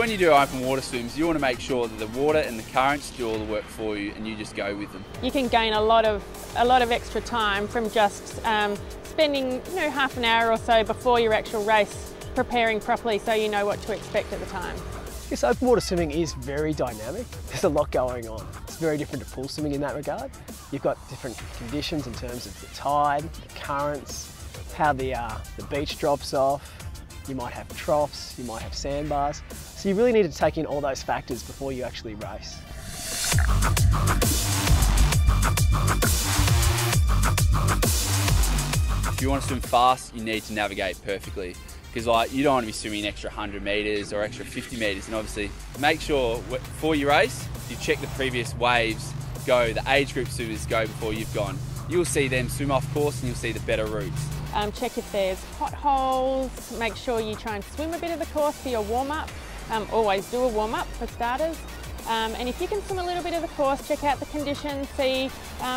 when you do open water swims, you want to make sure that the water and the currents do all the work for you and you just go with them. You can gain a lot of extra time from just spending half an hour or so before your actual race preparing properly so you know what to expect at the time. Yes, open water swimming is very dynamic. There's a lot going on. It's very different to pool swimming in that regard. You've got different conditions in terms of the tide, the currents, how the beach drops off. You might have troughs, you might have sandbars. So you really need to take in all those factors before you actually race. If you want to swim fast, you need to navigate perfectly. Because you don't want to be swimming an extra 100 metres or extra 50 metres, and obviously make sure before you race, you check the previous waves go, the age group swimmers go before you've gone. You'll see them swim off course and you'll see the better routes. Check if there's potholes, make sure you try and swim a bit of the course for your warm-up. Always do a warm-up for starters. And if you can swim a little bit of the course, check out the conditions, see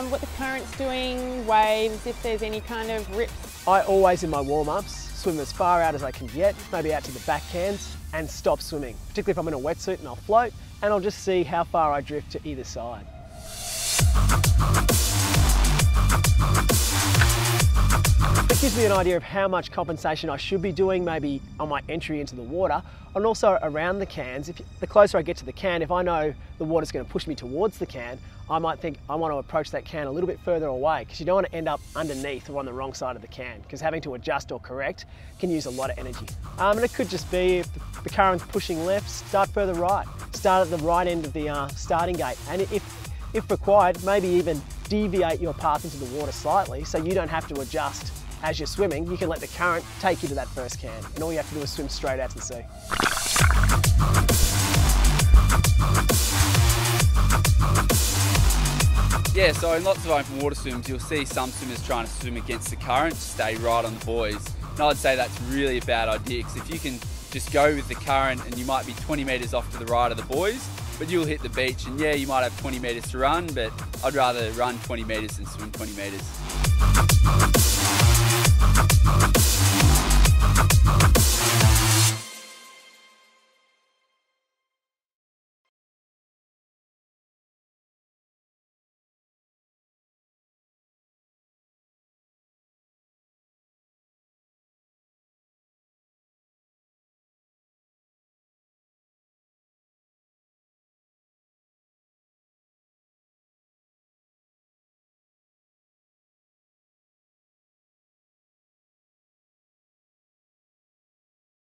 what the current's doing, waves, if there's any kind of rips. I always, in my warm-ups, swim as far out as I can get, maybe out to the back cans, and stop swimming, particularly if I'm in a wetsuit and I'll float, and I'll just see how far I drift to either side. It gives me an idea of how much compensation I should be doing, maybe on my entry into the water, and also around the cans. The closer I get to the can, if I know the water's going to push me towards the can, I might think I want to approach that can a little bit further away, because you don't want to end up underneath or on the wrong side of the can, because having to adjust or correct can use a lot of energy. And it could just be if the current's pushing left, start further right. Start at the right end of the starting gate, and if required, maybe even deviate your path into the water slightly so you don't have to adjust as you're swimming. You can let the current take you to that first can, and all you have to do is swim straight out to the sea. Yeah, so in lots of open water swims, you'll see some swimmers trying to swim against the current to stay right on the buoys. And I'd say that's really a bad idea, because if you can just go with the current and you might be 20 metres off to the right of the buoys, but you'll hit the beach, and yeah, you might have 20 metres to run, but I'd rather run 20 metres than swim 20 metres.